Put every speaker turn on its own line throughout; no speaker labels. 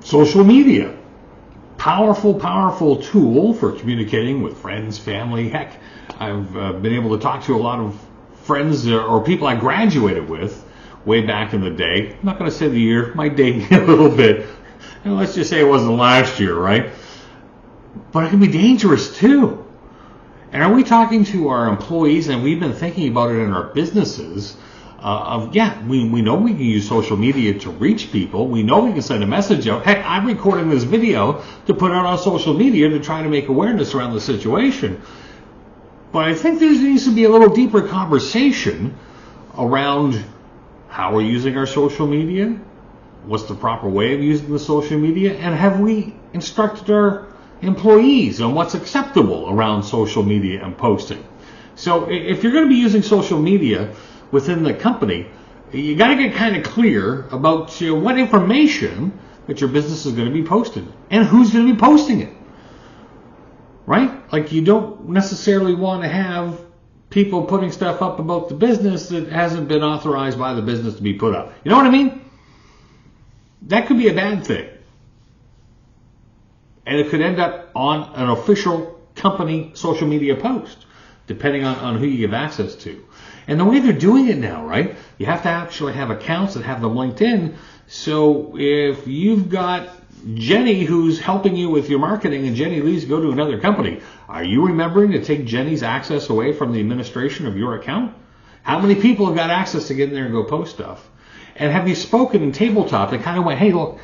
Social media. Powerful, powerful tool for communicating with friends, family. Heck, I've been able to talk to a lot of friends or people I graduated with way back in the day. I'm not going to say the year, might date me a little bit. And let's just say it wasn't last year, right? But it can be dangerous too. And are we talking to our employees, and we've been thinking about it in our businesses, we know we can use social media to reach people. We know we can send a message out. Heck, I'm recording this video to put out on social media to try to make awareness around the situation. But I think there needs to be a little deeper conversation around how we're using our social media, what's the proper way of using the social media, and have we instructed our employees on what's acceptable around social media and posting. So if you're going to be using social media within the company, you got to get kind of clear about what information that your business is going to be posting and who's going to be posting it. Right? Like, you don't necessarily want to have people putting stuff up about the business that hasn't been authorized by the business to be put up. You know what I mean? That could be a bad thing. And it could end up on an official company social media post, depending on who you give access to. And the way they're doing it now, right? You have to actually have accounts that have them linked in. So if you've got Jenny who's helping you with your marketing and Jenny leaves to go to another company, are you remembering to take Jenny's access away from the administration of your account? How many people have got access to get in there and go post stuff? And have you spoken in tabletop that kind of went, hey, look,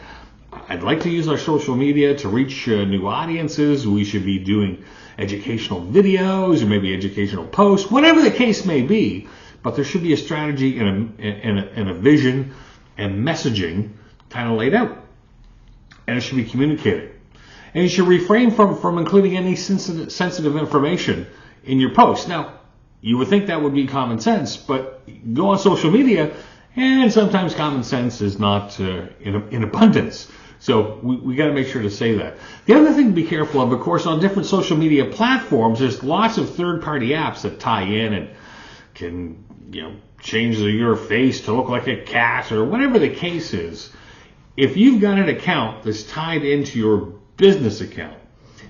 I'd like to use our social media to reach new audiences. We should be doing educational videos or maybe educational posts, whatever the case may be. But there should be a strategy and a vision and messaging kind of laid out. And it should be communicated. And you should refrain from including any sensitive information in your post. Now, you would think that would be common sense, but go on social media, and sometimes common sense is not in abundance. So we got to make sure to say that. The other thing to be careful of course, on different social media platforms, there's lots of third-party apps that tie in and can, change your face to look like a cat or whatever the case is. If you've got an account that's tied into your business account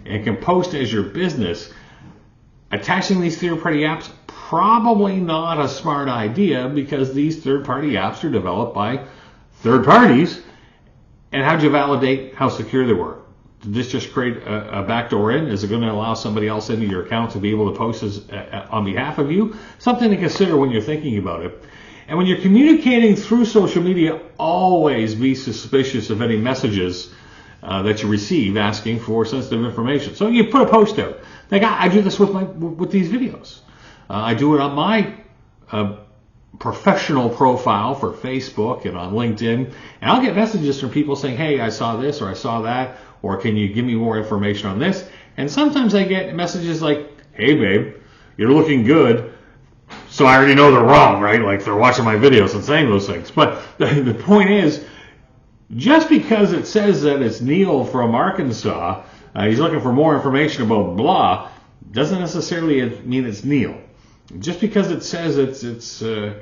and can post as your business, attaching these third-party apps, probably not a smart idea, because these third-party apps are developed by third parties. And how'd you validate how secure they were? Did this just create a backdoor in? Is it going to allow somebody else into your account to be able to post on behalf of you? Something to consider when you're thinking about it. And when you're communicating through social media, always be suspicious of any messages that you receive asking for sensitive information. So you put a post out. Like, I do this with these videos. I do it on my professional profile for Facebook and on LinkedIn, and I'll get messages from people saying, hey, I saw this or I saw that, or can you give me more information on this? And sometimes I get messages like, hey babe, you're looking good. So I already know they're wrong, right? Like, they're watching my videos and saying those things. But the point is, just because it says that it's Neil from Arkansas, he's looking for more information about blah, doesn't necessarily mean it's Neil. Just because it says it's a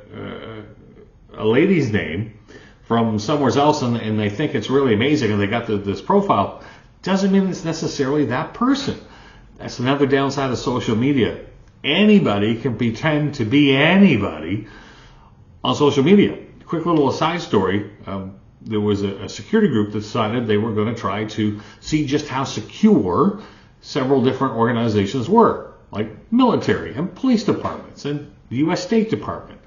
lady's name from somewhere else and they think it's really amazing and they got this profile, doesn't mean it's necessarily that person. That's another downside of social media. Anybody can pretend to be anybody on social media. Quick little aside story. There was a security group that decided they were going to try to see just how secure several different organizations were, like military and police departments and the U.S. State Department.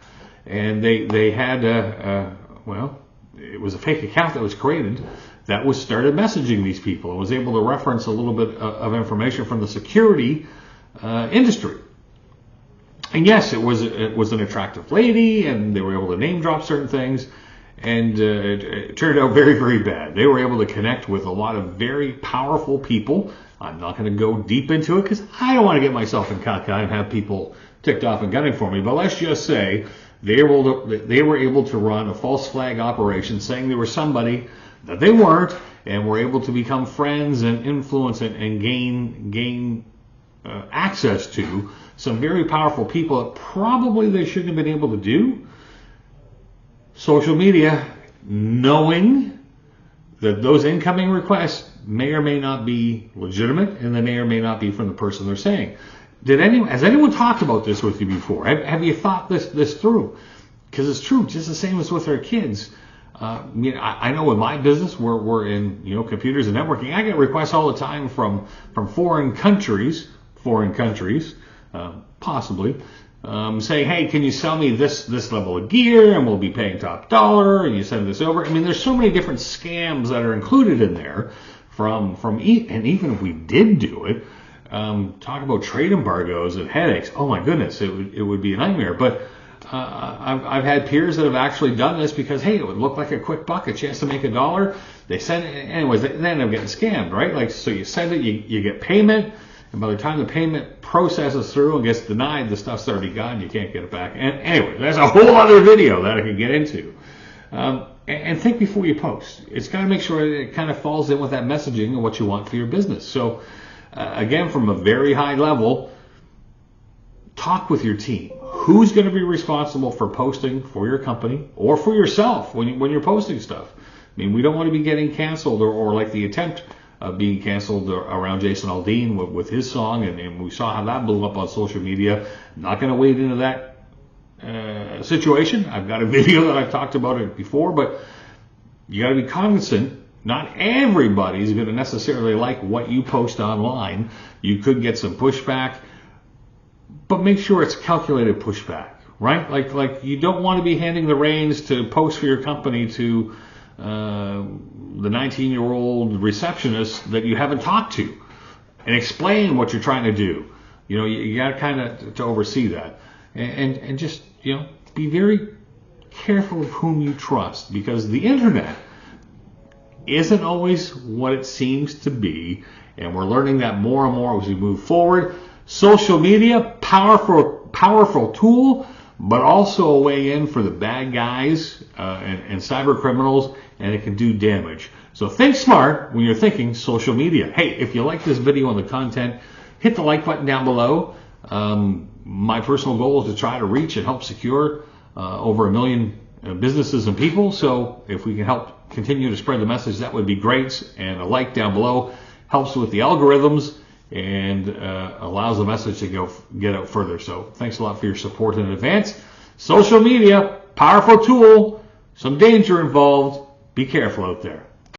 And they had, it was a fake account that was created that was started messaging these people and was able to reference a little bit of information from the security industry. And yes, it was an attractive lady, and they were able to name drop certain things, and it turned out very, very bad. They were able to connect with a lot of very powerful people. I'm not going to go deep into it because I don't want to get myself in caca and have people ticked off and gunning for me. But let's just say they were able to run a false flag operation saying they were somebody that they weren't, and were able to become friends and influence and gain access to some very powerful people that probably they shouldn't have been able to do. Social media, knowing that those incoming requests may or may not be legitimate, and they may or may not be from the person they're saying. Has anyone talked about this with you before? Have you thought this through? Because it's true, just the same as with our kids. I know in my business, we're in computers and networking. I get requests all the time from foreign countries, possibly, saying, hey, can you sell me this level of gear, and we'll be paying top dollar, and you send this over. I mean, there's so many different scams that are included in there and even if we did do it, talk about trade embargoes and headaches. Oh my goodness, it would be a nightmare. But I've had peers that have actually done this because, hey, it would look like a quick buck, a chance to make $1. They send it, anyways, they end up getting scammed, right? Like, so you send it, you get payment, and by the time the payment processes through and gets denied, the stuff's already gone, you can't get it back. And anyway, there's a whole other video that I could get into. And think before you post. It's got to make sure it kind of falls in with that messaging and what you want for your business. So, again, from a very high level, talk with your team. Who's going to be responsible for posting for your company or for yourself when you're posting stuff? I mean, we don't want to be getting canceled or like the attempt of being canceled around Jason Aldean with his song, and we saw how that blew up on social media. I'm not going to wade into that situation. I've got a video that I've talked about it before, but you got to be cognizant. Not everybody's going to necessarily like what you post online. You could get some pushback, but make sure it's calculated pushback, right? Like you don't want to be handing the reins to post for your company to the 19-year-old receptionist that you haven't talked to and explain what you're trying to do. You got to kind of to oversee that and just be very careful of whom you trust, because the internet isn't always what it seems to be, and we're learning that more and more as we move forward. Social media, powerful tool, but also a way in for the bad guys and cyber criminals, and it can do damage. So think smart when you're thinking social media. Hey, if you like this video and the content, hit the like button down below. My personal goal is to try to reach and help secure over 1 million businesses and people. So if we can help continue to spread the message, that would be great. And a like down below helps with the algorithms and allows the message to get out further. So thanks a lot for your support in advance. Social media, powerful tool, some danger involved. Be careful out there.